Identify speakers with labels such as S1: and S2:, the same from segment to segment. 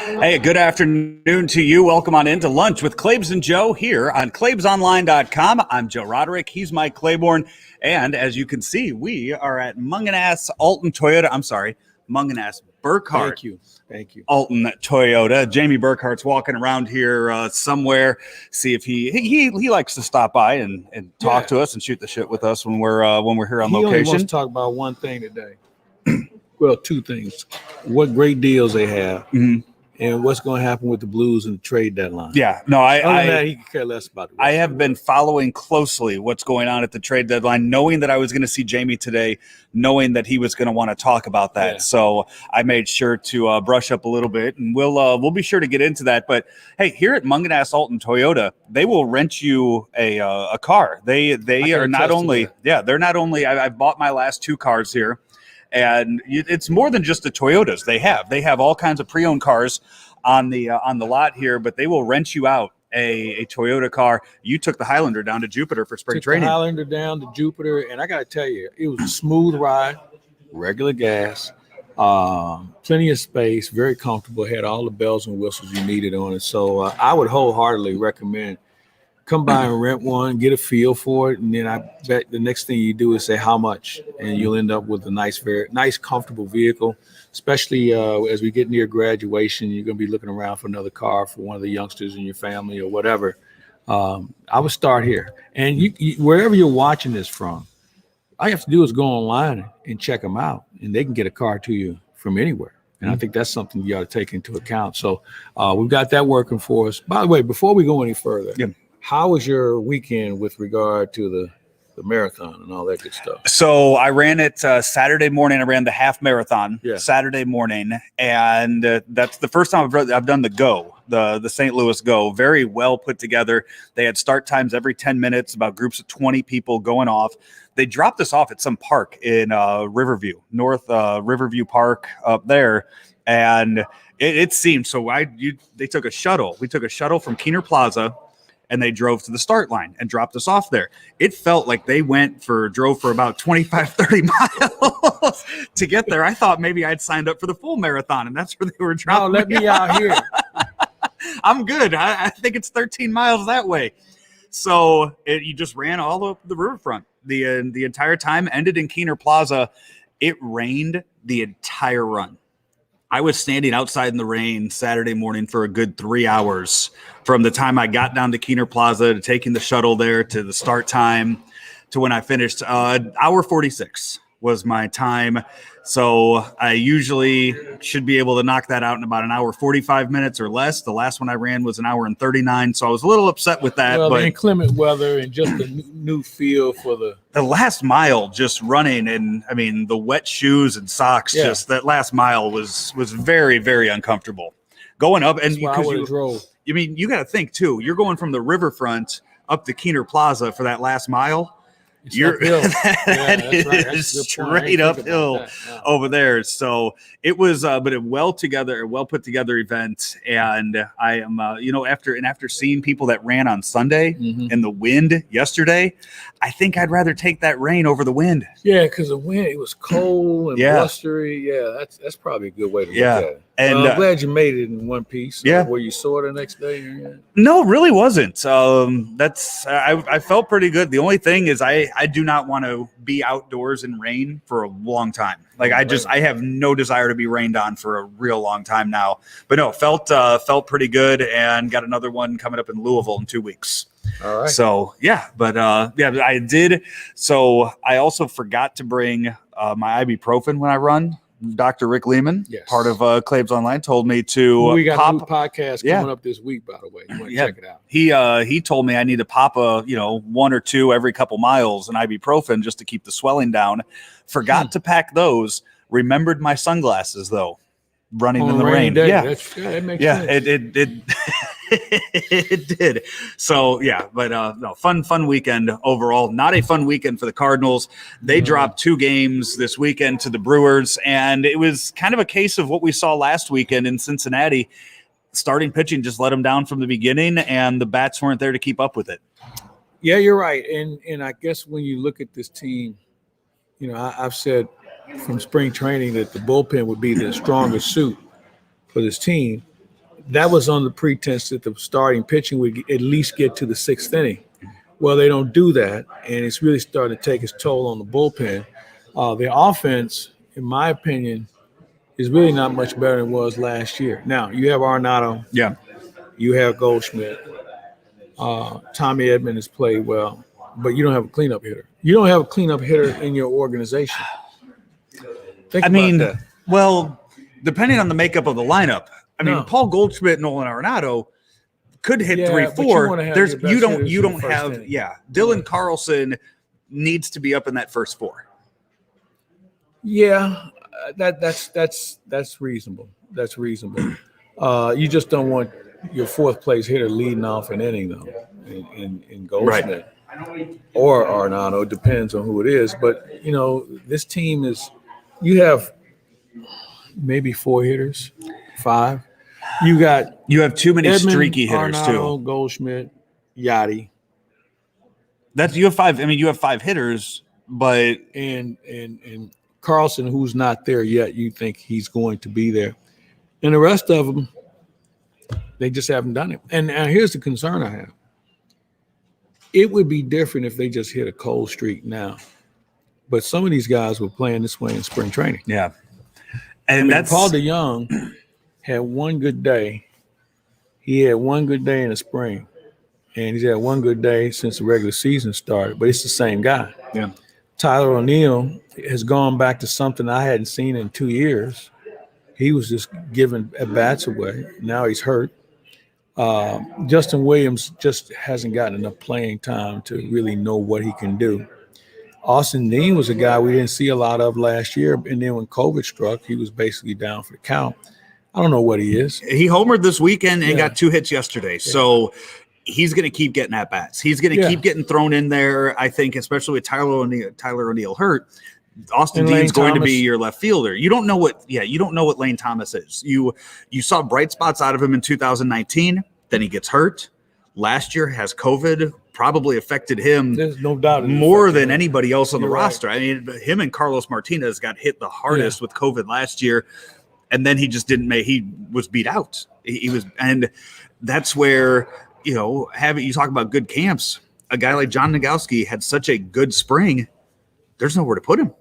S1: Hey, good afternoon to you. Welcome on into Lunch with Claibs and Joe here on claibsonline.com. I'm Joe Roderick. He's Mike Claiborne. And as you can see, we are at Mungenast Alton Toyota. I'm sorry, Mungenast Burkhardt.
S2: Thank you.
S1: Alton Toyota. Jamie Burkhardt's walking around here somewhere. See if he likes to stop by and talk to us and shoot the shit with us when we're here on location.
S2: He only wants to talk about one thing today. Well, two things. What great deals they have. Mm-hmm. And what's going to happen with the Blues and the trade deadline?
S1: Yeah, no,
S2: he could care less about it.
S1: I have been following closely what's going on at the trade deadline, knowing that I was going to see Jamie today, knowing that he was going to want to talk about that. Yeah. So I made sure to brush up a little bit, and we'll be sure to get into that. But hey, here at Mungenast Alton Toyota, they will rent you a car. They are not only they're not only. I've bought my last two cars here. And it's more than just the Toyotas. They have all kinds of pre-owned cars on the lot here, but they will rent you out a Toyota car. You took the Highlander down to Jupiter for spring training.
S2: The Highlander down to Jupiter, and I got to tell you, it was a smooth ride, regular gas, plenty of space, very comfortable, had all the bells and whistles you needed on it. So I would wholeheartedly recommend come by and rent one, get a feel for it, and then I bet the next thing you do is say how much, and you'll end up with a very nice, comfortable vehicle. Especially as we get near graduation, you're going to be looking around for another car for one of the youngsters in your family or whatever. I would start here, and you wherever you're watching this from, all you have to do is go online and check them out, and they can get a car to you from anywhere. And I think that's something you ought to take into account. So we've got that working for us. By the way, before we go any further. Yeah. How was your weekend with regard to the marathon and all that good stuff?
S1: So I ran it Saturday morning. I ran the half marathon Saturday morning, and that's the first time I've done the Go, the St. Louis Go. Very well put together. They had start times every 10 minutes, about groups of 20 people going off. They dropped us off at some park in Riverview, Riverview Park up there, and it seemed so. They took a shuttle. We took a shuttle from Keener Plaza. And they drove to the start line and dropped us off there. It felt like they drove for about 25, 30 miles to get there. I thought maybe I'd signed up for the full marathon, and that's where they were dropping.
S2: No, let me out here.
S1: I'm good. I think it's 13 miles that way. So you just ran all over the riverfront the entire time, ended in Keener Plaza. It rained the entire run. I was standing outside in the rain Saturday morning for a good 3 hours from the time I got down to Keener Plaza to taking the shuttle there to the start time to when I finished. Hour 46 was my time. So I usually should be able to knock that out in about an hour, 45 minutes or less. The last one I ran was an hour and 39. So I was a little upset with that.
S2: Well, the inclement weather and just the new feel for
S1: the last mile, just running, and I mean the wet shoes and socks. Yeah. Just that last mile was very, very uncomfortable going up. And
S2: drove.
S1: I mean, you got to think too. You're going from the riverfront up to Keener Plaza for that last mile. That is straight uphill over there. So it was, but a well put together event. And I am, after seeing people that ran on Sunday in the wind yesterday, I think I'd rather take that rain over the wind.
S2: Yeah, because the wind, it was cold and blustery. Yeah, that's probably a good way to look at it. And I'm glad you made it in one piece. Were you sore the next day?
S1: No, really wasn't. I felt pretty good. The only thing is I do not want to be outdoors in rain for a long time. Like I have no desire to be rained on for a real long time now. But no, felt pretty good, and got another one coming up in Louisville in 2 weeks.
S2: All right.
S1: So I did. So I also forgot to bring my ibuprofen when I run. Dr. Rick Lehman, part of Claibs Online, told me to
S2: we got a new podcast coming up this week, by the way. You want to check it
S1: out. He told me I need to pop one or two every couple miles an ibuprofen just to keep the swelling down. Forgot to pack those. Remembered my sunglasses though. Running in the rain.
S2: Day. Yeah. That makes sense.
S1: It did. So but no, fun weekend overall. Not a fun weekend for the Cardinals. They dropped 2 games this weekend to the Brewers, and it was kind of a case of what we saw last weekend in Cincinnati. Starting pitching just let them down from the beginning, and the bats weren't there to keep up with it.
S2: Yeah, you're right. And I guess when you look at this team, I've said from spring training that the bullpen would be the strongest suit for this team. that was on the pretense that the starting pitching would at least get to the 6th inning. Well, they don't do that, and it's really starting to take its toll on the bullpen. The offense, in my opinion, is really not much better than it was last year. Now, you have Arenado.
S1: Yeah.
S2: You have Goldschmidt. Tommy Edman has played well, but you don't have a cleanup hitter. You don't have a cleanup hitter in your organization. Think about that.
S1: Well, depending on the makeup of the lineup, Paul Goldschmidt and Nolan Arenado could hit 3-4. You don't have Dylan Carlson needs to be up in that first 4.
S2: Yeah, that's reasonable. That's reasonable. You just don't want your 4th place hitter leading off an inning though in Goldschmidt or Arenado. Depends on who it is. But this team you have maybe 4 hitters, 5. You have
S1: too many
S2: Edman,
S1: streaky hitters
S2: Arenado,
S1: too.
S2: Goldschmidt, Yachty.
S1: You have 5. You have 5 hitters, but
S2: and Carlson, who's not there yet, you think he's going to be there, and the rest of them, they just haven't done it. And here's the concern I have: it would be different if they just hit a cold streak now, but some of these guys were playing this way in spring training.
S1: Yeah, and that's
S2: Paul DeYoung had one good day. He had one good day in the spring, and he's had one good day since the regular season started, but it's the same guy.
S1: Yeah.
S2: Tyler O'Neill has gone back to something I hadn't seen in 2 years. He was just giving at-bats away. Now he's hurt. Justin Williams just hasn't gotten enough playing time to really know what he can do. Austin Dean was a guy we didn't see a lot of last year, and then when COVID struck, he was basically down for the count. I don't know what he is.
S1: He homered this weekend and got 2 hits yesterday. So he's going to keep getting at bats. He's going to keep getting thrown in there. I think, especially with Tyler O'Neill hurt, Austin Dean's going to be your left fielder. You don't know what Lane Thomas is. You saw bright spots out of him in 2019. Then he gets hurt. Last year has COVID, probably affected him.
S2: There's no doubt
S1: more than anybody else on the roster. Him and Carlos Martinez got hit the hardest with COVID last year. And then he just didn't make. He was beat out. He was, and that's where you talk about good camps. A guy like John Nagowski had such a good spring. There's nowhere to put him.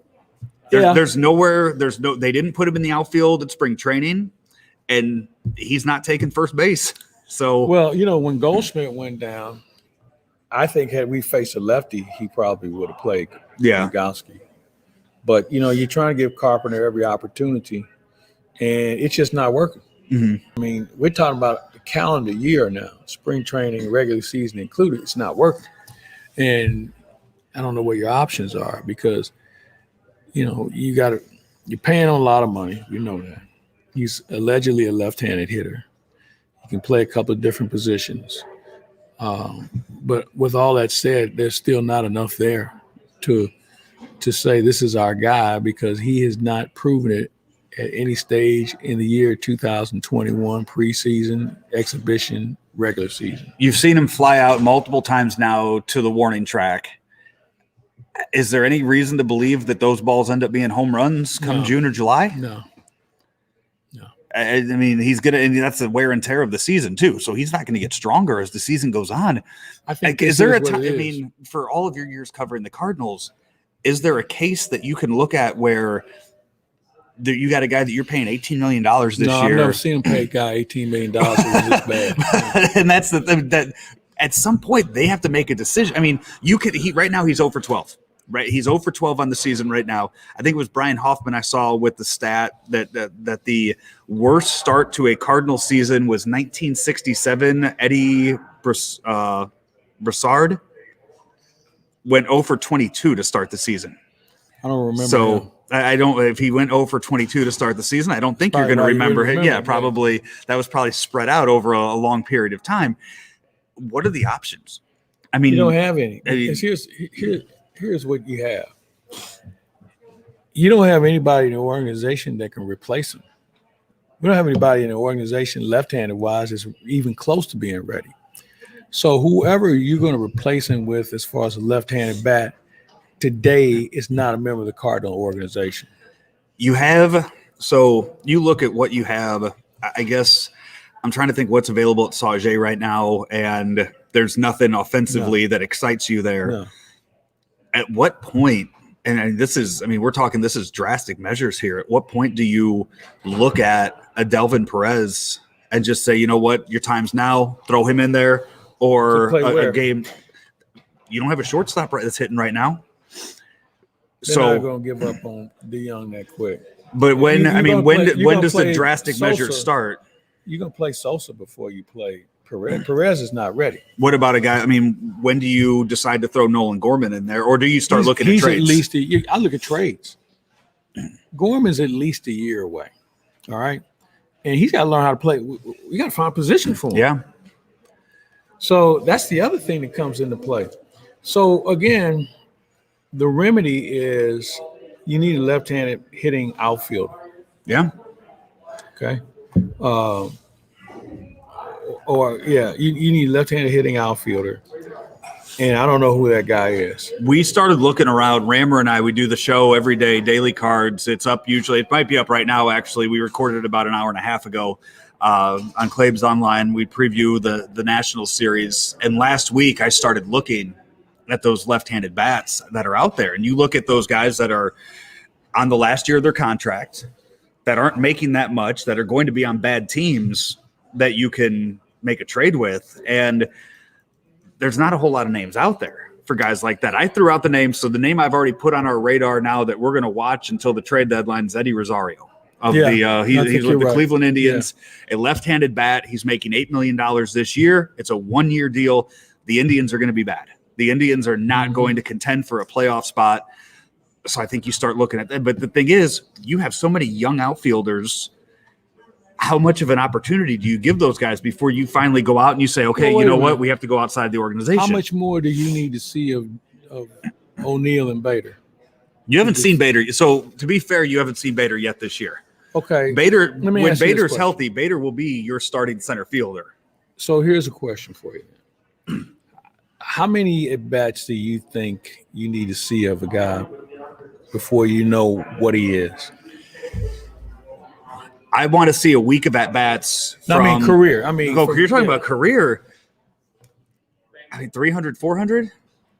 S1: There's nowhere. They didn't put him in the outfield at spring training, and he's not taking first base. So
S2: when Goldschmidt went down, I think had we faced a lefty, he probably would have played Nagowski. But you're trying to give Carpenter every opportunity. And it's just not working.
S1: Mm-hmm.
S2: We're talking about the calendar year now, spring training, regular season included. It's not working. And I don't know what your options are because, you're paying him a lot of money. You know that. He's allegedly a left-handed hitter. He can play a couple of different positions. But with all that said, there's still not enough there to say this is our guy because he has not proven it at any stage in the year 2021, preseason, exhibition, regular season.
S1: You've seen him fly out multiple times now to the warning track. Is there any reason to believe that those balls end up being home runs come June or July?
S2: No.
S1: He's gonna, and that's the wear and tear of the season too. So he's not going to get stronger as the season goes on.
S2: I think.
S1: Is there a time? For all of your years covering the Cardinals, is there a case that you can look at where you got a guy that you're paying $18 million this year?
S2: I've never seen him pay a guy $18 million. It was this bad.
S1: And that's that. At some point, they have to make a decision. Right now he's 0 for 12. Right, he's 0 for 12 on the season right now. I think it was Brian Hoffman I saw with the stat that the worst start to a Cardinal season was 1967. Eddie Broussard went 0 for 22 to start the season.
S2: I don't remember.
S1: So I don't. If he went 0 for 22 to start the season, I don't think you're going to remember him. Yeah, probably that was probably spread out over a long period of time. What are the options?
S2: You don't have any. Here's what you have. You don't have anybody in the organization that can replace him. We don't have anybody in the organization left-handed wise that's even close to being ready. So whoever you're going to replace him with as far as a left-handed bat today is not a member of the Cardinal organization.
S1: You look at what you have, I guess I'm trying to think what's available at Sauget right now, and there's nothing offensively that excites you there.
S2: No.
S1: At what point, and this is, I mean, we're talking, this is drastic measures here. At what point do you look at a Delvin Perez and just say, you know what, your time's now, throw him in there, or a game? You don't have a shortstop that's hitting right now.
S2: They're not going to give up on DeYoung that quick.
S1: But when does the drastic measures start?
S2: You're going to play Sosa before you play Perez. Perez is not ready.
S1: What about a guy? I mean, when do you decide to throw Nolan Gorman in there, or do you start looking at trades?
S2: At least I look at trades. Gorman's at least a year away. All right, and he's got to learn how to play. We got to find a position for him.
S1: Yeah.
S2: So that's the other thing that comes into play. So again, the remedy is you need a left-handed hitting outfielder.
S1: Yeah.
S2: Okay. You need a left-handed hitting outfielder, and I don't know who that guy is.
S1: We started looking around. Rammer and I, we do the show every day, Daily Cards. It's up usually. It might be up right now, actually. We recorded it about an hour and a half ago on Claibs Online. We preview the National Series, and last week I started looking at those left-handed bats that are out there, and you look at those guys that are on the last year of their contract, that aren't making that much, that are going to be on bad teams that you can make a trade with. And there's not a whole lot of names out there for guys like that. I threw out the names. So the name I've already put on our radar now that we're going to watch until the trade deadline is Eddie Rosario. He's with the Cleveland Indians, a left-handed bat. He's making $8 million this year. It's a 1-year deal. The Indians are going to be bad. The Indians are not going to contend for a playoff spot. So I think you start looking at that. But the thing is, you have so many young outfielders. How much of an opportunity do you give those guys before you finally go out and you say, okay, you know what? We have to go outside the organization.
S2: How much more do you need to see of O'Neill and Bader?
S1: You haven't seen Bader. So to be fair, you haven't seen Bader yet this year.
S2: Okay.
S1: Bader, when Bader's healthy, Bader will be your starting center fielder.
S2: So here's a question for you. How many at-bats do you think you need to see of a guy before you know what he is?
S1: I want to see a week of at-bats.
S2: Career.
S1: You're talking about career. 300, 400?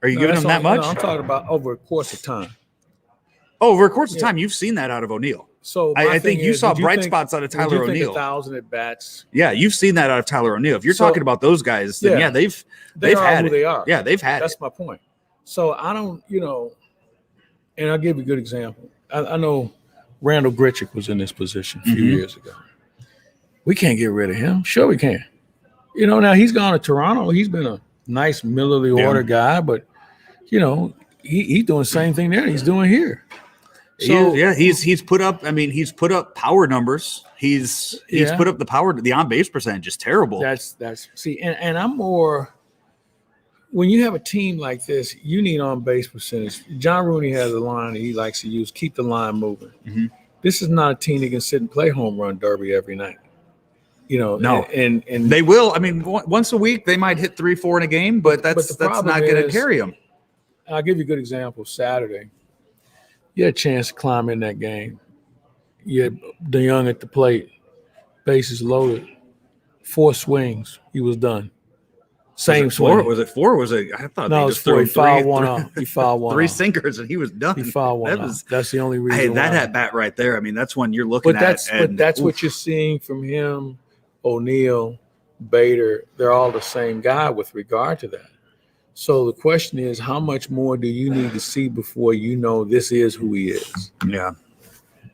S1: Are you giving him that much?
S2: No, I'm talking about over a course of time.
S1: Oh, over a course of time, you've seen that out of O'Neill.
S2: So
S1: I think you saw bright spots out of Tyler O'Neill.
S2: 1,000 at-bats.
S1: Yeah, you've seen that out of Tyler O'Neill. If you're talking about those guys, then they've had it.
S2: They are.
S1: Yeah, they've had it.
S2: That's my point. So I don't, and I'll give you a good example. I know Randall Grichuk was in this position a few years ago. We can't get rid of him. Sure we can. Now he's gone to Toronto. He's been a nice middle of the order guy, but he's doing the same thing there he's doing here. So
S1: he's put up. He's put up power numbers. He's put up the power. The on base percentage is terrible.
S2: That's and I'm more. When you have a team like this, you need on base percentage. John Rooney has a line that he likes to use: keep the line moving. Mm-hmm. This is not a team that can sit and play home run derby every night.
S1: No,
S2: and
S1: they will. Once a week they might hit 3-4 in a game, but that's not going to carry them.
S2: I'll give you a good example. Saturday, you had a chance to climb in that game. You had DeYoung at the plate, bases loaded, 4 swings, he was done. Same swing.
S1: Was it 4? Was it? I thought
S2: no,
S1: they just threw
S2: he fouled one off. He fouled one.
S1: 3
S2: off.
S1: sinkers and he was done.
S2: He fouled one. That's the only reason.
S1: Hey, that at bat right there. That's one you're looking at.
S2: But that's what you're seeing from him, O'Neill, Bader. They're all the same guy with regard to that. So the question is, how much more do you need to see before you know this is who he is?
S1: Yeah.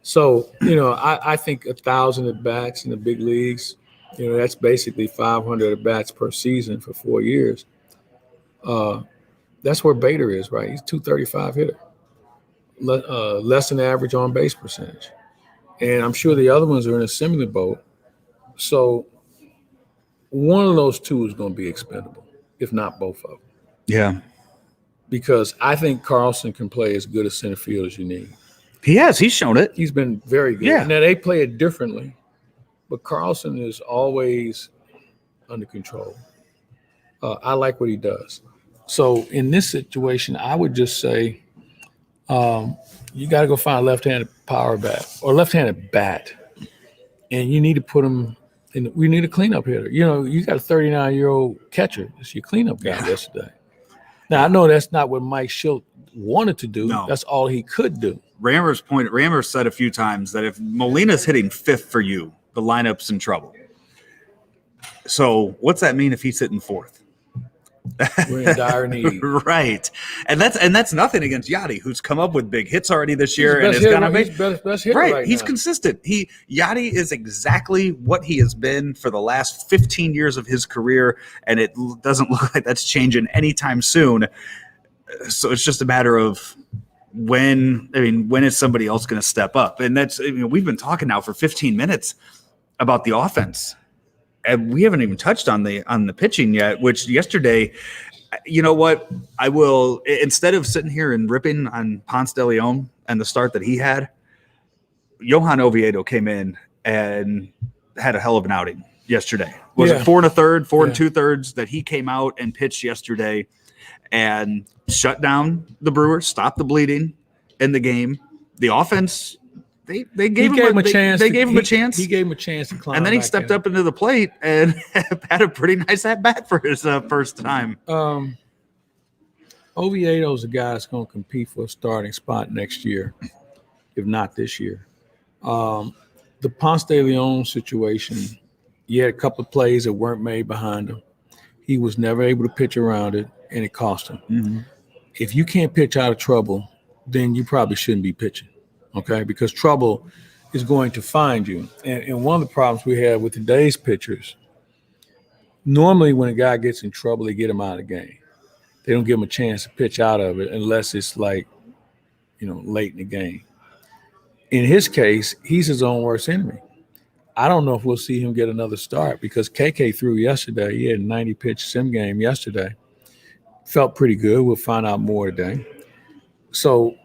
S2: So I think 1,000 at bats in the big leagues. That's basically 500 at-bats per season for 4 years. That's where Bader is, right? He's 235 hitter. Less than average on base percentage. And I'm sure the other ones are in a similar boat. So one of those two is going to be expendable, if not both of them.
S1: Yeah.
S2: Because I think Carlson can play as good a center field as you need.
S1: He has. He's shown it.
S2: He's been very good.
S1: Yeah.
S2: Now, they play it differently. But Carlson is always under control. I like what he does. So in this situation, I would just say you got to go find a left-handed power bat or left-handed bat, and you need to put him And we need a cleanup hitter. You know, you got a 39-year-old catcher. It's your cleanup guy yesterday. Now, I know that's not what Mike Schilt wanted to do. No. That's all he could do.
S1: Rammer said a few times that if Molina's hitting fifth for you, the lineup's in trouble. So what's that mean if he's hitting fourth?
S2: We're in dire need.
S1: Right. And that's nothing against Yachty, who's come up with big hits already this year and is gonna make
S2: best hitter right
S1: he's
S2: now.
S1: Consistent. Yachty is exactly what he has been for the last 15 years of his career, and it doesn't look like that's changing anytime soon. So it's just a matter of when is somebody else going to step up? And that's, we've been talking now for 15 minutes about the offense. And we haven't even touched on the pitching yet, which yesterday, you know what? I will, instead of sitting here and ripping on Ponce de Leon and the start that he had, Johan Oviedo came in and had a hell of an outing yesterday. Was it 4 1/3, 4 2/3 that he came out and pitched yesterday and shut down the Brewers, stopped the bleeding in the game. The offense, They gave him a chance. They gave him a chance.
S2: He gave him a chance to climb.
S1: And then he stepped up into the plate and had a pretty nice at bat for his first time.
S2: Oviedo's a guy that's going to compete for a starting spot next year, if not this year. The Ponce de Leon situation, he had a couple of plays that weren't made behind him. He was never able to pitch around it, and it cost him.
S1: Mm-hmm.
S2: If you can't pitch out of trouble, then you probably shouldn't be pitching. Okay, because trouble is going to find you. And one of the problems we have with today's pitchers, normally when a guy gets in trouble, they get him out of the game. They don't give him a chance to pitch out of it unless it's like, late in the game. In his case, he's his own worst enemy. I don't know if we'll see him get another start because KK threw yesterday. He had a 90-pitch sim game yesterday. Felt pretty good. We'll find out more today. So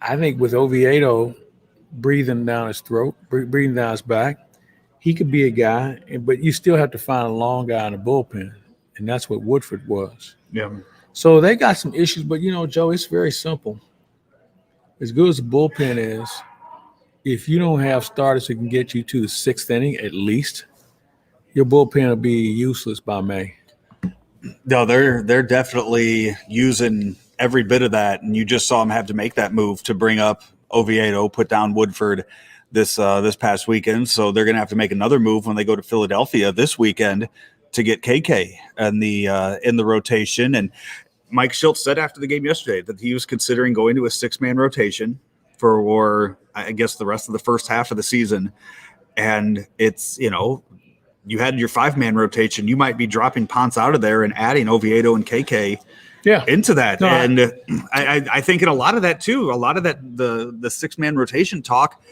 S2: I think with Oviedo breathing down his throat, breathing down his back, he could be a guy, but you still have to find a long guy in the bullpen, and that's what Woodford was.
S1: Yeah.
S2: So they got some issues, but, Joe, it's very simple. As good as the bullpen is, if you don't have starters who can get you to the sixth inning at least, your bullpen will be useless by May.
S1: No, they're definitely using every bit of that, and you just saw him have to make that move to bring up Oviedo, put down Woodford this past weekend. So they're going to have to make another move when they go to Philadelphia this weekend to get KK in the rotation. And Mike Schultz said after the game yesterday that he was considering going to a 6-man rotation for I guess the rest of the first half of the season. And it's, you had your 5-man rotation. You might be dropping Ponce out of there and adding Oviedo and KK into that. No, and I think in a lot of that too, a lot of that, the 6-man rotation talk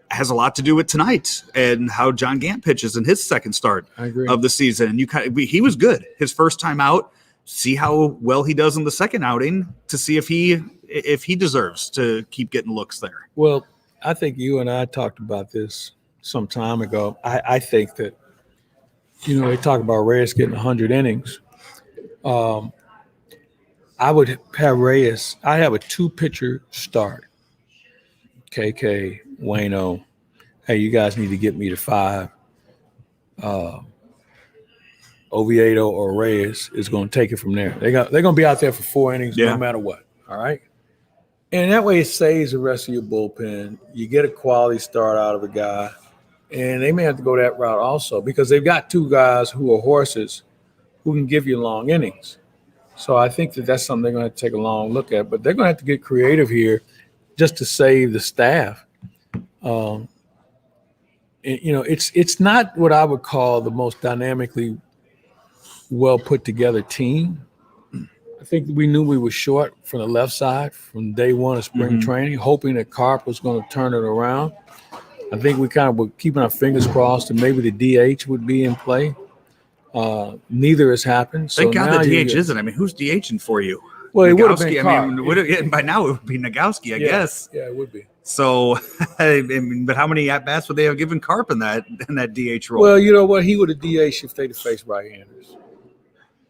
S1: has a lot to do with tonight and how John Gant pitches in his second start of the season. And he was good his first time out. See how well he does in the second outing to see if he deserves to keep getting looks there.
S2: Well, I think you and I talked about this some time ago. I think that, they talk about Reyes getting 100 innings. I would have Reyes. I have a 2-pitcher start. KK, Wayno. Hey, you guys need to get me to 5. Oviedo or Reyes is going to take it from there. They're going to be out there for 4 innings no matter what. All right. And that way it saves the rest of your bullpen. You get a quality start out of a guy. And they may have to go that route also because they've got 2 guys who are horses who can give you long innings. So I think that's something they're going to have to take a long look at. But they're going to have to get creative here just to save the staff. It's not what I would call the most dynamically well put together team. I think we knew we were short from the left side from day one of spring training, hoping that Carp was going to turn it around. I think we kind of were keeping our fingers crossed that maybe the DH would be in play. Neither has happened.
S1: Thank God the DH isn't. I mean, who's DHing for you?
S2: Well, it would have been
S1: Carp. By now it would be Nagowski, I guess.
S2: Yeah, it would be.
S1: So, but how many at-bats would they have given Carp in that DH role?
S2: Well, you know what? He would have DH if they'd have faced right-handers.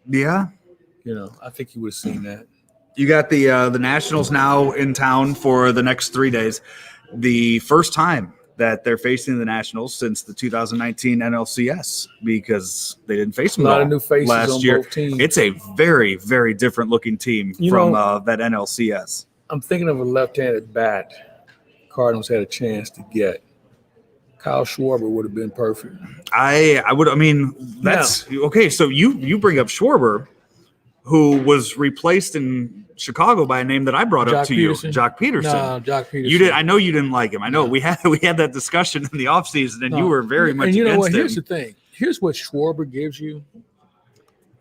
S1: Yeah.
S2: I think he would have seen that.
S1: You got the Nationals now in town for the next 3 days. The first time that they're facing the Nationals since the 2019 NLCS because they didn't face them
S2: a lot of new faces
S1: last
S2: on
S1: year.
S2: both teams.
S1: It's a very, very different looking team from that NLCS.
S2: I'm thinking of a left-handed bat Cardinals had a chance to get. Kyle Schwarber would have been perfect.
S1: I would. I mean, that's okay. So you bring up Schwarber, who was replaced in Chicago by a name that I brought up to you, Jock Peterson.
S2: No, Jock Peterson.
S1: You did. I know you didn't like him. I know we had that discussion in the offseason, and you were very much.
S2: And you know
S1: against
S2: what?
S1: him.
S2: Here's the thing. Here's what Schwarber gives you.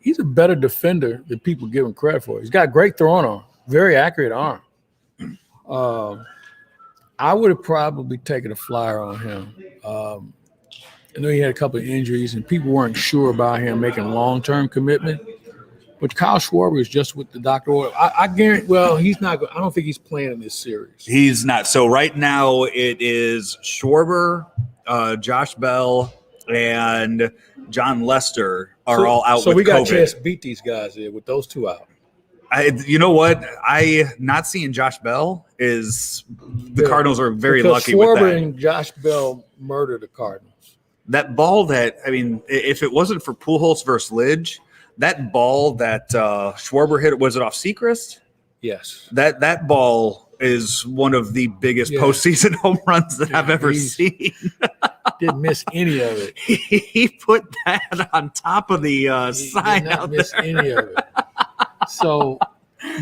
S2: He's a better defender than people give him credit for. He's got great throwing arm, very accurate arm. I would have probably taken a flyer on him. I know he had a couple of injuries, and people weren't sure about him making a long-term commitment. But Kyle Schwarber is just with the doctor. I guarantee. Well, he's not. I don't think he's playing in this series.
S1: He's not. So right now it is Schwarber, Josh Bell, and John Lester are all out.
S2: So
S1: with
S2: we got
S1: COVID.
S2: a chance to beat these guys here with those two out.
S1: You know what? Not seeing Josh Bell is the Cardinals are very lucky with that.
S2: Schwarber and Josh Bell murdered the Cardinals.
S1: That ball if it wasn't for Pujols versus Lidge, that ball that Schwarber hit, was it off Sechrist?
S2: Yes.
S1: That ball is one of the biggest postseason home runs that I've ever seen.
S2: Didn't miss any of it.
S1: He put that on top of the sign
S2: did not
S1: out
S2: miss
S1: there.
S2: any of it. So,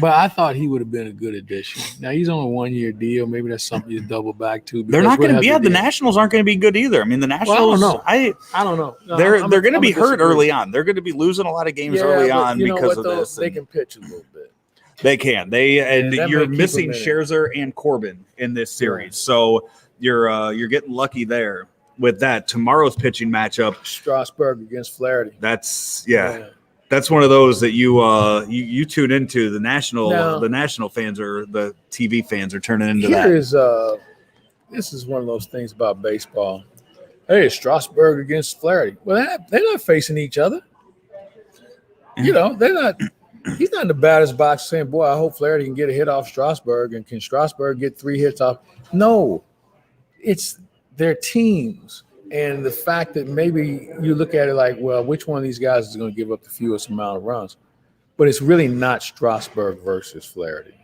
S2: but I thought he would have been a good addition. Now he's on a 1-year deal. Maybe that's something you double back to.
S1: They're not going to be. The Nationals aren't going to be good either. I mean, the Nationals.
S2: Well, I don't know. No,
S1: they're going to be hurt early on. They're going to be losing a lot of games early on because of this.
S2: They can pitch a little bit.
S1: They can. You're missing Scherzer and Corbin in this series, so you're getting lucky there with that. Tomorrow's pitching matchup,
S2: Strasburg against Flaherty.
S1: That's one of those that you tune into. The national fans or the TV fans are turning into that.
S2: This is one of those things about baseball. Hey, Strasburg against Flaherty. Well, they're not facing each other. You know, they're not. He's not in the batter's box saying, "Boy, I hope Flaherty can get a hit off Strasburg, and can Strasburg get 3 hits off?" No, it's their teams. And the fact that maybe you look at it like, well, which one of these guys is going to give up the fewest amount of runs? But it's really not Strasburg versus Flaherty.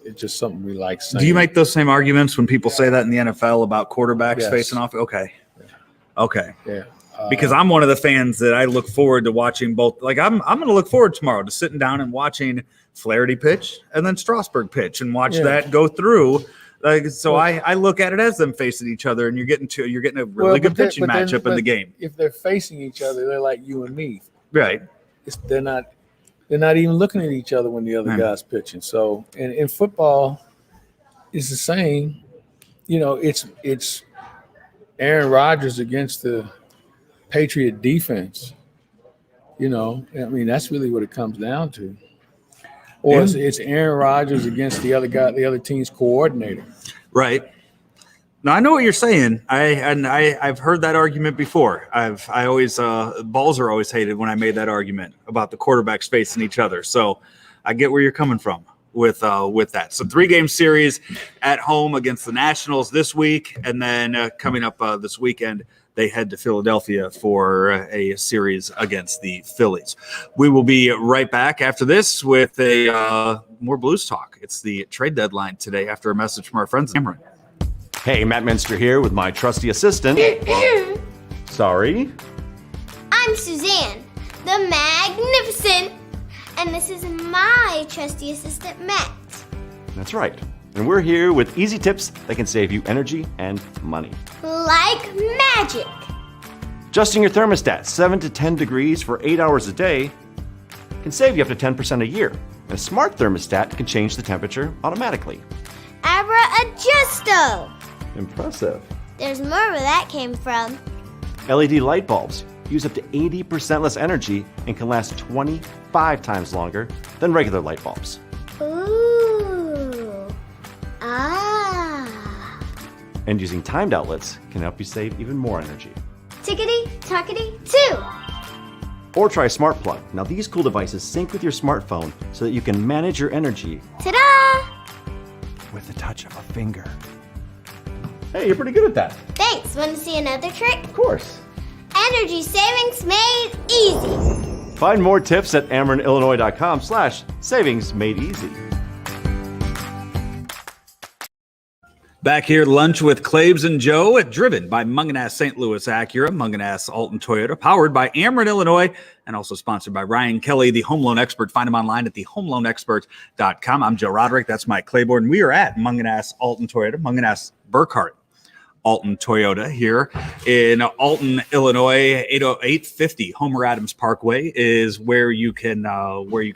S2: It's just something we like saying.
S1: Do you make those same arguments when people say that in the NFL about quarterbacks facing off? Okay.
S2: Yeah.
S1: Because I'm one of the fans that I look forward to watching both. Like I'm going to look forward tomorrow to sitting down and watching Flaherty pitch and then Strasburg pitch and watch that go through. I look at it as them facing each other, and you're getting a really good pitching matchup in the game.
S2: If they're facing each other, they're like you and me,
S1: right?
S2: They're not even looking at each other when the other guy's pitching. So, and in football, it's the same. You know, it's Aaron Rodgers against the Patriot defense. You know, I mean, that's really what it comes down to. Or it's Aaron Rodgers against the other guy, the other team's coordinator.
S1: Right. Now I know what you're saying. I've heard that argument before. I always balls are always hated when I made that argument about the quarterbacks facing each other. So I get where you're coming from with that. So 3-game series at home against the Nationals this week, and then coming up this weekend, they head to Philadelphia for a series against the Phillies. We will be right back after this with a more Blues talk. It's the trade deadline today after a message from our friends at Cameron.
S3: Hey, Matt Minster here with my trusty assistant. Sorry?
S4: I'm Suzanne, the Magnificent, and this is my trusty assistant, Matt.
S3: That's right. And we're here with easy tips that can save you energy and money.
S4: Like magic.
S3: Adjusting your thermostat 7 to 10 degrees for 8 hours a day can save you up to 10% a year. And a smart thermostat can change the temperature automatically.
S4: Abra Adjusto.
S3: Impressive.
S4: There's more where that came from.
S3: LED light bulbs use up to 80% less energy and can last 25 times longer than regular light bulbs.
S4: Ooh. Ah.
S3: And using timed outlets can help you save even more energy.
S4: Tickety-tockety-too.
S3: Or try Smart Plug. Now these cool devices sync with your smartphone so that you can manage your energy
S4: Ta-da!
S3: with the touch of a finger. Hey, you're pretty good at that.
S4: Thanks. Want to see another trick?
S3: Of course.
S4: Energy savings made easy.
S3: Find more tips at AmeronIllinois.com/savings made easy.
S1: Back here, lunch with Claibs and Joe, driven by Mungenast St. Louis Acura, Mungenast Alton Toyota, powered by Ameren, Illinois, and also sponsored by Ryan Kelly, the home loan expert. Find him online at thehomeloanexpert.com. I'm Joe Roderick. That's Mike Claiborne. We are at Mungenast Alton Toyota, Mungenast Burkhardt Alton Toyota here in Alton, Illinois. 850 Homer Adams Parkway is where you can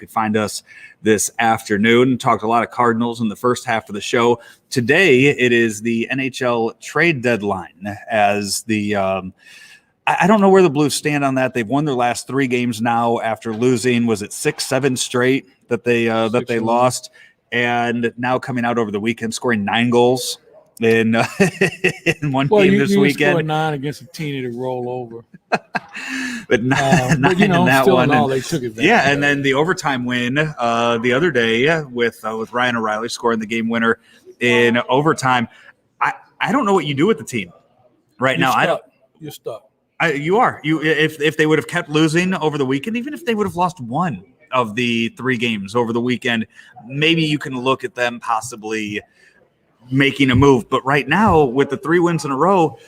S1: find us this afternoon. Talked a lot of Cardinals in the first half of the show. Today it is the NHL trade deadline. As the I don't know where the Blues stand on that. They've won their last 3 games now after losing. Was it 6-7 straight that they lost, and now coming out over the weekend scoring 9 goals in one game this weekend.
S2: Scored 9 against a team to roll over,
S1: but not in that
S2: still
S1: one.
S2: In all, they took advantage.
S1: Yeah, and then the overtime win the other day with Ryan O'Reilly scoring the game winner in overtime. I don't know what you do with the team right now.
S2: You're stuck.
S1: You are. If they would have kept losing over the weekend, even if they would have lost 1 of the 3 games over the weekend, maybe you can look at them possibly making a move. But right now, with the 3 wins in a row,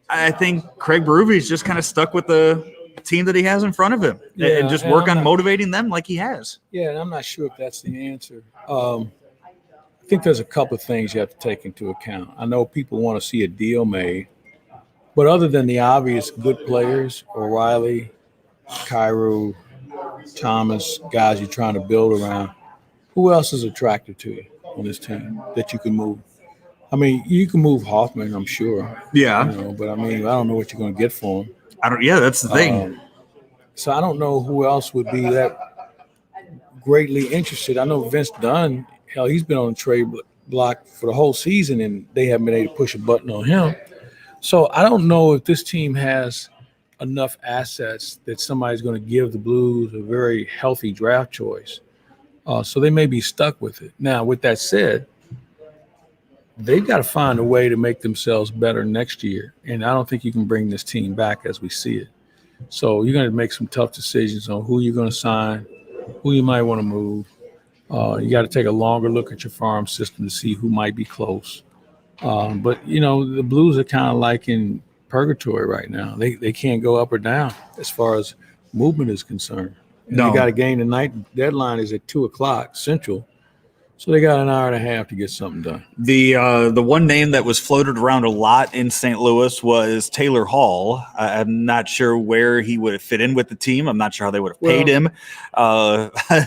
S1: I think Craig Berube's just kind of stuck with the team that he has in front of him and just work on motivating them like he has.
S2: Yeah, and I'm not sure if that's the answer. I think there's a couple of things you have to take into account. I know people want to see a deal made, but other than the obvious good players, O'Reilly, Cairo, Thomas, guys you're trying to build around, who else is attractive to you on this team that you can move? I mean, you can move Hoffman, I'm sure.
S1: Yeah.
S2: But I mean, I don't know what you're going to get for him.
S1: Yeah, that's the thing.
S2: So I don't know who else would be that greatly interested. I know Vince Dunn, hell, he's been on the trade block for the whole season, and they haven't been able to push a button on him. So I don't know if this team has enough assets that somebody's going to give the Blues a very healthy draft choice. So they may be stuck with it. Now, with that said, they've got to find a way to make themselves better next year. And I don't think you can bring this team back as we see it. So you're going to make some tough decisions on who you're going to sign, who you might want to move. You got to take a longer look at your farm system to see who might be close. But, the Blues are kind of like in purgatory right now. They can't go up or down as far as movement is concerned. And they got a game tonight. Deadline is at 2:00 Central. So they got an hour and a half to get something done.
S1: The one name that was floated around a lot in St. Louis was Taylor Hall. I'm not sure where he would have fit in with the team. I'm not sure how they would have paid him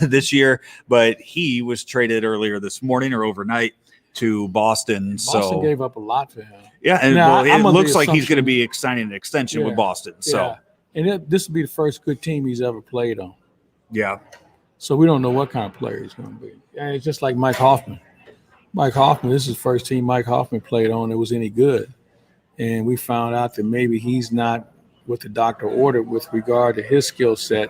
S1: this year, but he was traded earlier this morning or overnight to Boston.
S2: Boston gave up a lot for him.
S1: Yeah, and it looks like he's going to be signing an extension with Boston. So,
S2: and this will be the first good team he's ever played on.
S1: Yeah.
S2: So we don't know what kind of player he's going to be. And it's just like Mike Hoffman. Mike Hoffman, this is the first team Mike Hoffman played on that was any good. And we found out that maybe he's not what the doctor ordered with regard to his skill set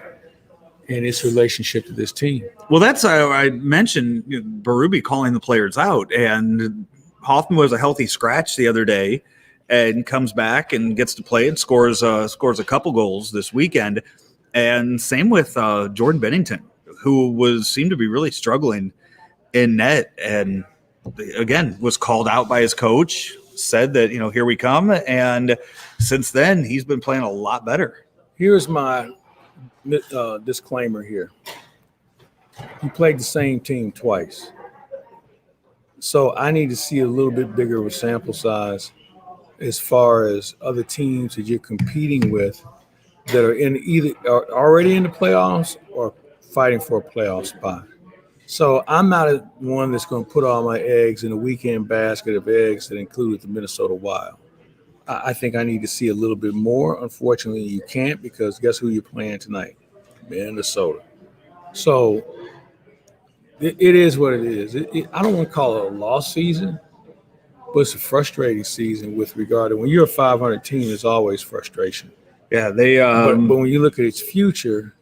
S2: and his relationship to this team.
S1: Well, that's I mentioned Berube calling the players out, and Hoffman was a healthy scratch the other day and comes back and gets to play and scores a couple goals this weekend. And same with Jordan Bennington, who seemed to be really struggling in net, and again was called out by his coach, said that here we come, and since then he's been playing a lot better.
S2: Here's my disclaimer here. He played the same team twice, so I need to see a little bit bigger of a sample size as far as other teams that you're competing with that are already in the playoffs or fighting for a playoff spot. So I'm not one that's going to put all my eggs in a weekend basket of eggs that included the Minnesota Wild. I think I need to see a little bit more. Unfortunately, you can't, because guess who you're playing tonight? Minnesota. So it is what it is. I don't want to call it a lost season, but it's a frustrating season with regard to when you're a 500 team, there's always frustration.
S1: Yeah, they.
S2: But when you look at its future,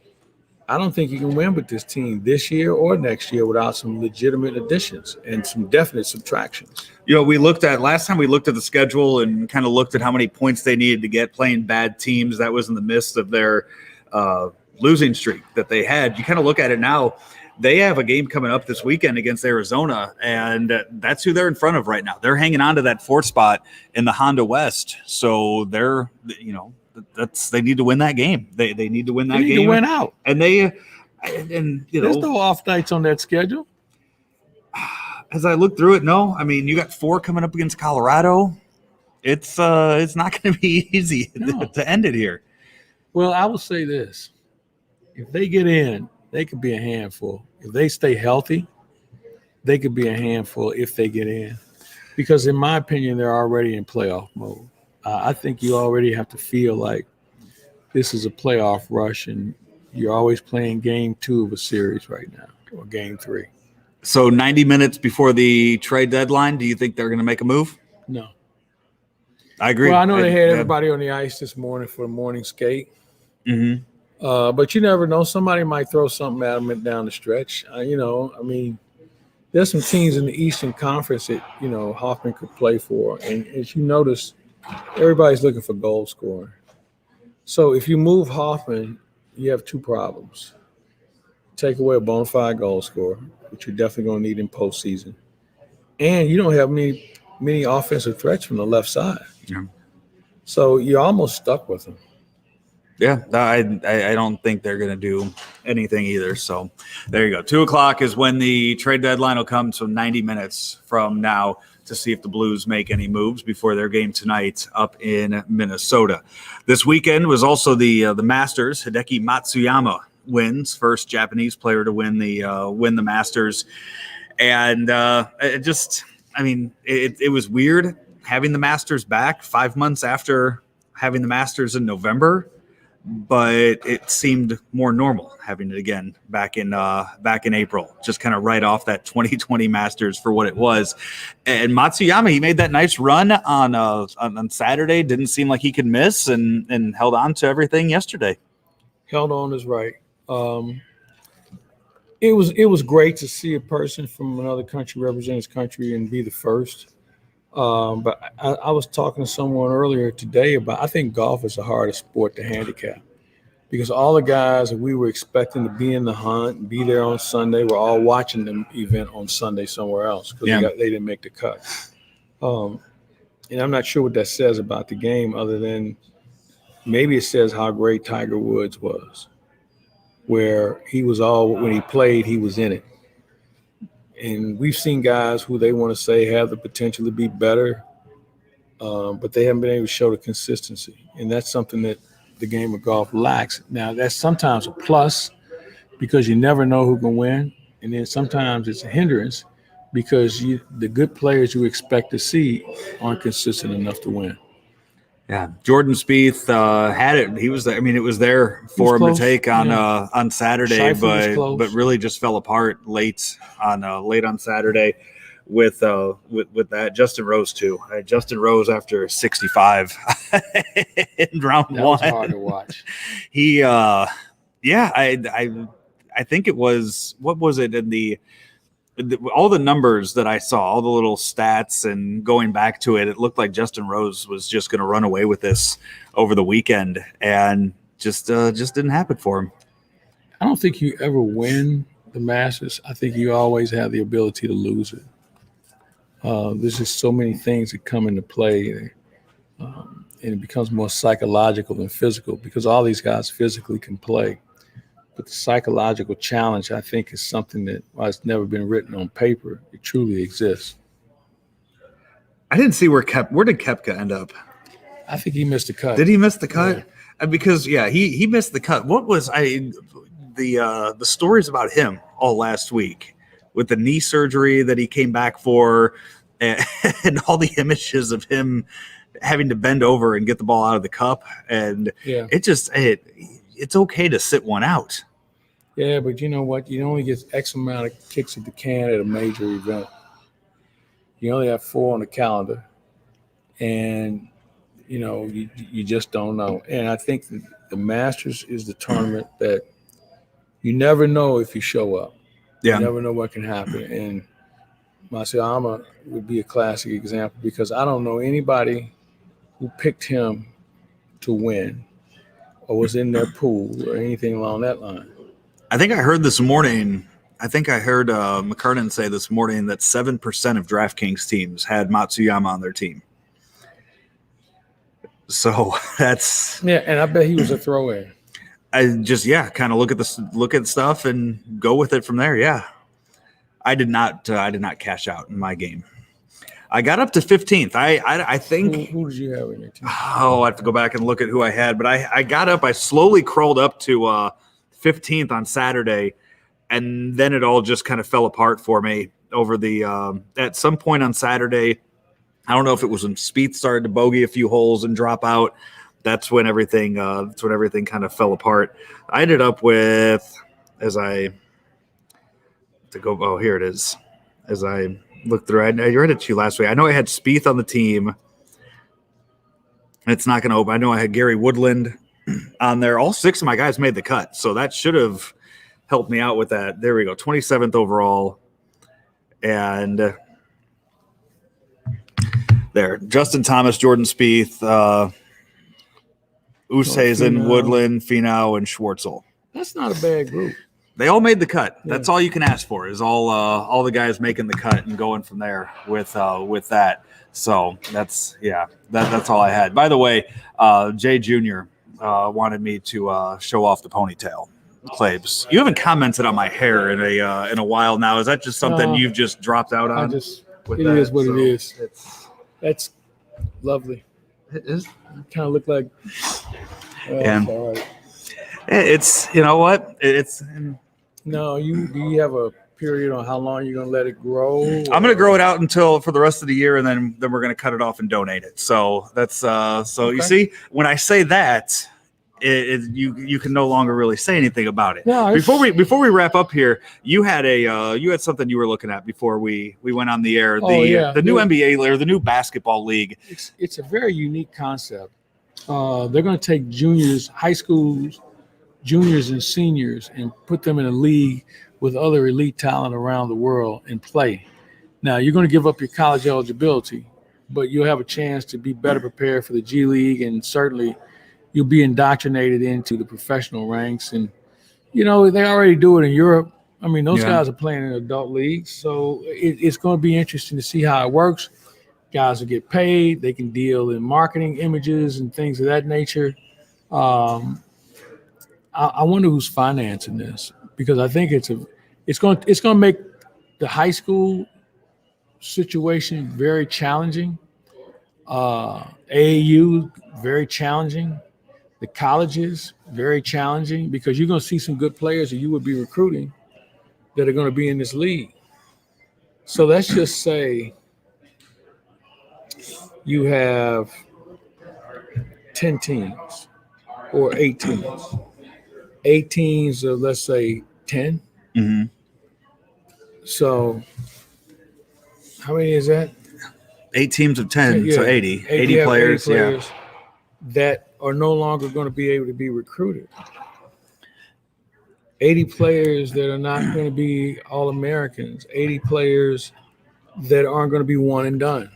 S2: I don't think you can win with this team this year or next year without some legitimate additions and some definite subtractions.
S1: We looked at last time we looked at the schedule and kind of looked at how many points they needed to get playing bad teams. That was in the midst of their losing streak that they had. You kind of look at it now. They have a game coming up this weekend against Arizona, and that's who they're in front of right now. They're hanging on to that 4th spot in the Honda West. So they're, they need to win that game. They need to win that game. They need
S2: to win out.
S1: And
S2: there's no off nights on that schedule.
S1: As I look through it, no. I mean, you got 4 coming up against Colorado. It's not going to be easy to end it here.
S2: Well, I will say this. If they get in, they could be a handful. If they stay healthy, they could be a handful if they get in. Because in my opinion, they're already in playoff mode. I think you already have to feel like this is a playoff rush, and you're always playing game 2 of a series right now, or game 3.
S1: So 90 minutes before the trade deadline, do you think they're going to make a move?
S2: No.
S1: I agree.
S2: Well, I know they had everybody on the ice this morning for the morning skate.
S1: Mm-hmm.
S2: But you never know. Somebody might throw something at them down the stretch. There's some teams in the Eastern Conference that, Hoffman could play for. And as you notice, everybody's looking for goal scoring. So if you move Hoffman, you have 2 problems. Take away a bona fide goal scorer, which you're definitely going to need in postseason. And you don't have many offensive threats from the left side. Yeah. So you're almost stuck with them.
S1: Yeah, I don't think they're going to do anything either. So there you go. 2:00 is when the trade deadline will come. So 90 minutes from now to see if the Blues make any moves before their game tonight up in Minnesota. This weekend was also the Masters. Hideki Matsuyama wins, first Japanese player to win the Masters. And it was weird having the Masters back 5 months after having the Masters in November. But it seemed more normal having it again back in April, just kind of right off that 2020 Masters for what it was. And Matsuyama, he made that nice run on Saturday. Didn't seem like he could miss, and held on to everything yesterday.
S2: Held on is right. It was great to see a person from another country represent his country and be the first. But I was talking to someone earlier today about, I think golf is the hardest sport to handicap, because all the guys that we were expecting to be in the hunt and be there on Sunday were all watching the event on Sunday somewhere else because they didn't make the cut. And I'm not sure what that says about the game, other than maybe it says how great Tiger Woods was, where when he played, he was in it. And we've seen guys who they want to say have the potential to be better, but they haven't been able to show the consistency. And that's something that the game of golf lacks. Now, that's sometimes a plus because you never know who can win. And then sometimes it's a hindrance because the good players you expect to see aren't consistent enough to win.
S1: Yeah, Jordan Spieth had it. He was there. I mean, it was there for him to take on Saturday, but really just fell apart late on Saturday with that. Justin Rose too. Justin Rose after 65 in round 1.
S2: That was hard to watch.
S1: He, I think it was, what was it in the all the numbers that I saw, all the little stats, and going back to it, it looked like Justin Rose was just going to run away with this over the weekend, and just didn't happen for him.
S2: I don't think you ever win the Masters. I think you always have the ability to lose it. There's just so many things that come into play, and it becomes more psychological than physical because all these guys physically can play. But the psychological challenge, I think, is something that, while it's never been written on paper, it truly exists.
S1: I didn't see where did Koepka end up?
S2: I think he missed the cut.
S1: Did he miss the cut? Yeah. Because he missed the cut. What was the stories about him all last week with the knee surgery that he came back for, and all the images of him having to bend over and get the ball out of the cup, and it's okay to sit one out.
S2: Yeah, but you know what? You only get X amount of kicks at the can at a major event. You only have 4 on the calendar, and you just don't know. And I think the Masters is the tournament that You never know if you show up.
S1: Yeah.
S2: You never know what can happen. And Masayama would be a classic example because I don't know anybody who picked him to win or was in their pool or anything along that line.
S1: I think I heard this morning. McCartan say this morning that 7% of DraftKings teams had Matsuyama on their team. So that's
S2: and I bet he was a throw-in.
S1: I just kind of look at stuff and go with it from there. Yeah, I did not cash out in my game. I got up to 15th. I think.
S2: Who did you have in your team?
S1: Oh, I have to go back and look at who I had, but I got up. I slowly crawled up to 15th on Saturday, and then it all just kind of fell apart for me over the at some point on Saturday. I don't know if it was when Spieth started to bogey a few holes and drop out. That's when everything kind of fell apart. I ended up with here it is. As I looked through, I read it to you last week. I know I had Spieth on the team. It's not going to open. I know I had Gary Woodland on there. All 6 of my guys made the cut, so that should have helped me out with that. There we go, 27th overall, and there, Justin Thomas, Jordan Spieth, Oosthuizen, Woodland, Finau, and Schwartzel.
S2: That's not a bad group.
S1: They all made the cut. Yeah. That's all you can ask for is all the guys making the cut and going from there with that. So that's all I had. By the way, Jay Jr. Wanted me to show off the ponytail. Claibs, you haven't commented on my hair in a while now. Is that just something you've just dropped out on?
S2: It is what it is. That's lovely.
S1: It is.
S2: Kind of look like.
S1: And it's you know what it's.
S2: No, do you have a period on how long you're gonna let it grow?
S1: I'm gonna grow it out until for the rest of the year, and then we're gonna cut it off and donate it. So that's okay. You see, when I say that. You can no longer really say anything about it.
S2: No,
S1: before we wrap up here, you had something you were looking at before we went on the air. The new NBA or the new basketball league.
S2: It's a very unique concept. They're going to take juniors, high schools, juniors and seniors, and put them in a league with other elite talent around the world and play. Now you're going to give up your college eligibility, but you'll have a chance to be better prepared for the G League, and certainly. You'll be indoctrinated into the professional ranks. And, they already do it in Europe. I mean, those guys are playing in adult leagues. So it's going to be interesting to see how it works. Guys will get paid. They can deal in marketing images and things of that nature. I wonder who's financing this, because I think it's going to make the high school situation very challenging. AAU, very challenging. The colleges, very challenging, because you're going to see some good players that you would be recruiting that are going to be in this league. So let's just say you have 10 teams or 8 teams. 8 teams of, let's say, 10.
S1: Mm-hmm.
S2: So how many is that?
S1: 8 teams of 10, so 80. 80 players,
S2: 80 players that are no longer going to be able to be recruited. 80 players that are not going to be All-Americans. 80 players that aren't going to be one and done.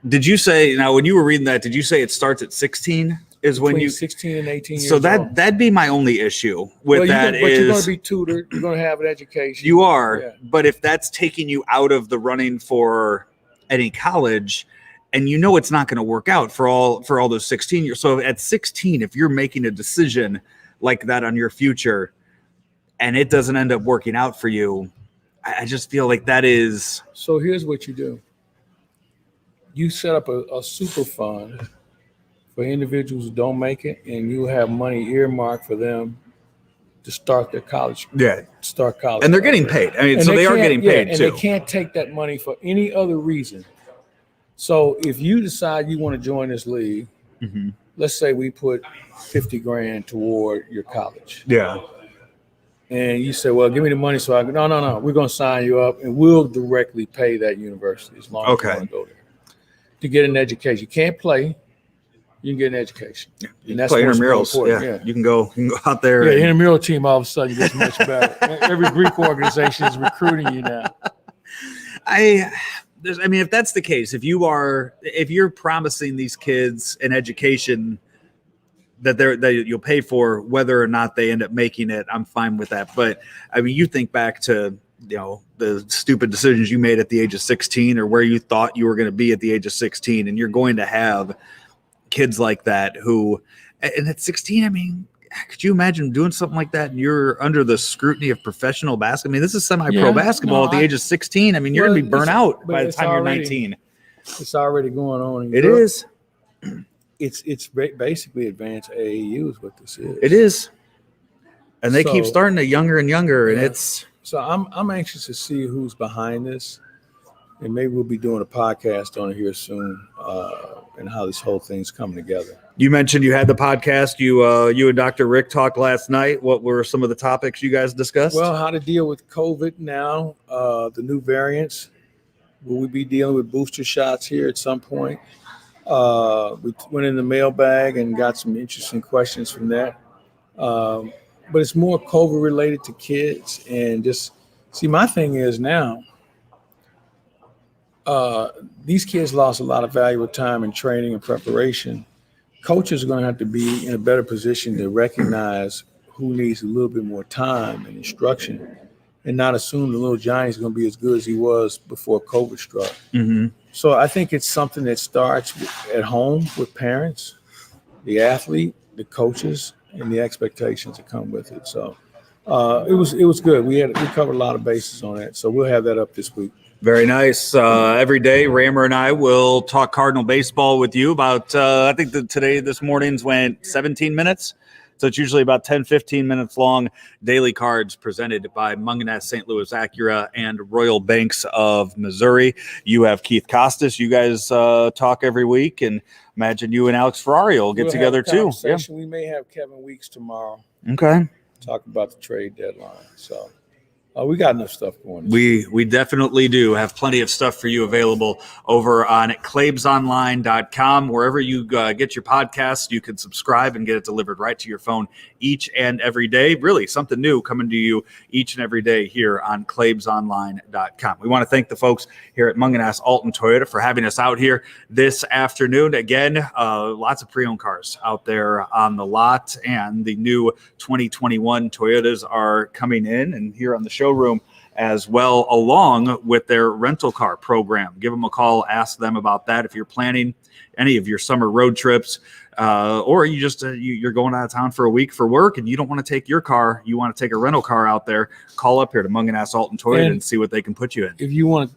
S1: Did you say, now when you were reading that, did you say it starts at 16? Is
S2: Between
S1: when you
S2: 16 and 18 years
S1: so
S2: old.
S1: that'd be my only issue with that.
S2: But you're going to be tutored. You're going to have an education.
S1: You are, but if that's taking you out of the running for any college, and it's not going to work out for all those 16 years. So at 16, if you're making a decision like that on your future, and it doesn't end up working out for you, I just feel like that is.
S2: So here's what you do. You set up a super fund for individuals who don't make it, and you have money earmarked for them to start their college.
S1: Yeah.
S2: Start college.
S1: And they're getting paid. I mean,
S2: and
S1: so they are getting paid too.
S2: And they can't take that money for any other reason. So if you decide you want to join this league,
S1: mm-hmm.
S2: Let's say we put $50,000 toward your college.
S1: Yeah.
S2: And you say, well, give me the money so I can. No. We're going to sign you up, and we'll directly pay that university as long as you want to go there to get an education. You can't play. you can get an education.
S1: Yeah.
S2: And that's
S1: play
S2: what's more
S1: intramurals.
S2: important.
S1: Yeah. You can go out there.
S2: Yeah, intramural team all of a sudden gets much better. Every Greek organization is recruiting you now.
S1: If that's the case, if you're promising these kids an education that you'll pay for, whether or not they end up making it, I'm fine with that. But I mean, you think back to, the stupid decisions you made at the age of 16 or where you thought you were going to be at the age of 16, and you're going to have kids like that who, and at 16, I mean, could you imagine doing something like that and you're under the scrutiny of professional basketball? I mean, this is semi-pro basketball at the age of 16. I mean, you're going to be burnt out by the time you're 19.
S2: It's already going on in
S1: Europe.
S2: It
S1: is.
S2: It's basically advanced AAU is what this is.
S1: It is. And they keep starting it younger and younger, and it's.
S2: So I'm anxious to see who's behind this, and maybe we'll be doing a podcast on it here soon, and how this whole thing's coming together.
S1: You mentioned you had the podcast. You and Dr. Rick talked last night. What were some of the topics you guys discussed?
S2: Well, how to deal with COVID now, the new variants. Will we be dealing with booster shots here at some point? We went in the mailbag and got some interesting questions from that. But it's more COVID related to kids, and just see, my thing is now, these kids lost a lot of valuable time in training and preparation. Coaches are going to have to be in a better position to recognize who needs a little bit more time and instruction, and not assume the little Johnny's going to be as good as he was before COVID struck.
S1: Mm-hmm.
S2: So I think it's something that starts at home with parents, the athlete, the coaches, and the expectations that come with it. So it was good. We covered a lot of bases on that. So we'll have that up this week.
S1: Very nice. Every day, Rammer and I will talk Cardinal baseball with you about, I think this morning's went 17 minutes. So it's usually about 10, 15 minutes long. Daily cards presented by Mungenast, St. Louis Acura, and Royal Banks of Missouri. You have Keith Costas. You guys talk every week, and imagine you and Alex Ferrari will get together too.
S2: Yeah. We may have Kevin Weeks tomorrow.
S1: Okay.
S2: Talk about the trade deadline. So we got enough stuff going.
S1: We definitely do have plenty of stuff for you available over on claibsonline.com. Wherever you get your podcasts, you can subscribe and get it delivered right to your phone each and every day. Really something new coming to you each and every day here on claibsonline.com. We want to thank the folks here at Mungenast Alton Toyota for having us out here this afternoon. Again, lots of pre-owned cars out there on the lot, and the new 2021 Toyotas are coming in and here on the showroom as well, along with their rental car program. Give them a call, ask them about that. If you're planning any of your summer road trips, or you just you're going out of town for a week for work and you don't want to take your car, you want to take a rental car out there, call up here to Mungenast Alton Toyota and see what they can put you in.
S2: If you want,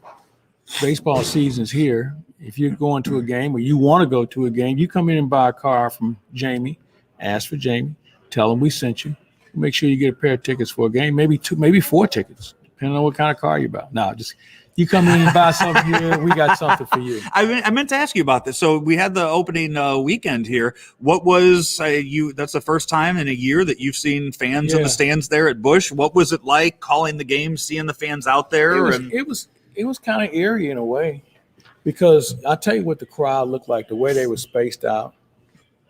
S2: baseball season's here. If you're going to a game or you want to go to a game, you come in and buy a car from Jamie, ask for Jamie, tell him we sent you. Make sure you get a pair of tickets for a game, maybe 2, maybe 4 tickets, depending on what kind of car you buy. No, just you come in and buy something here, we got something for you.
S1: I meant to ask you about this. So we had the opening weekend here. What was that's the first time in a year that you've seen fans in the stands there at Busch. What was it like calling the game, seeing the fans out there?
S2: It was kind of eerie in a way, because I'll tell you what the crowd looked like, the way they were spaced out.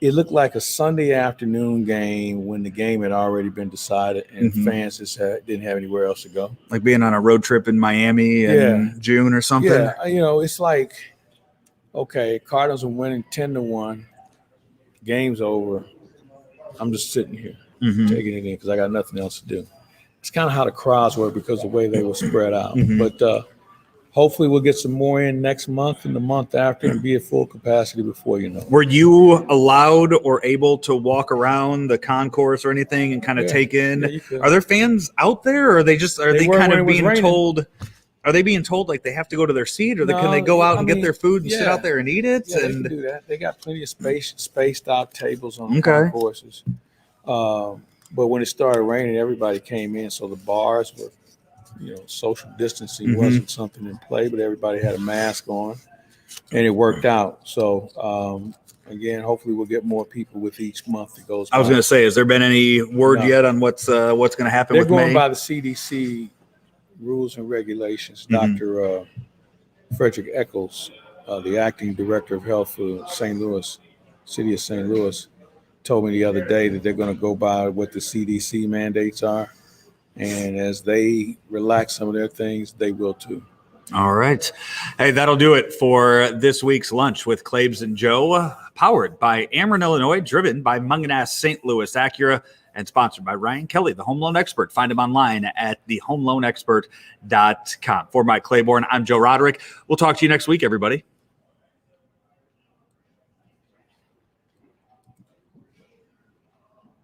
S2: It looked like a Sunday afternoon game when the game had already been decided and fans just didn't have anywhere else to go.
S1: Like being on a road trip in Miami in June or something.
S2: Yeah, it's like, okay, Cardinals are winning 10-1. Game's over. I'm just sitting here taking it in because I got nothing else to do. It's kind of how the crowds were because of the way they were spread out. But hopefully we'll get some more in next month and the month after and be at full capacity before you know it.
S1: Were you allowed or able to walk around the concourse or anything and kind of take in? Yeah, are there fans out there, or are they kind of being told? Are they being told like they have to go to their seat, or can they go out and get their food and sit out there and eat it?
S2: Yeah, they can do that. They got plenty of spaced out tables on the concourses. But when it started raining, everybody came in, so the bars were, social distancing wasn't something in play, but everybody had a mask on, and it worked out. So, again, hopefully we'll get more people with each month that goes by.
S1: I was going to say, has there been any word yet on what's going to happen with May?
S2: They're going by the CDC rules and regulations. Dr. Frederick Eccles, the acting director of health for St. Louis, City of St. Louis told me the other day that they're going to go by what the CDC mandates are. And as they relax some of their things, they will too.
S1: All right. Hey, that'll do it for this week's lunch with Claibs and Joe, powered by Ameren, Illinois, driven by Mungenast St. Louis Acura, and sponsored by Ryan Kelly, the home loan expert. Find him online at thehomeloanexpert.com. For Mike Claiborne, I'm Joe Roderick. We'll talk to you next week, everybody.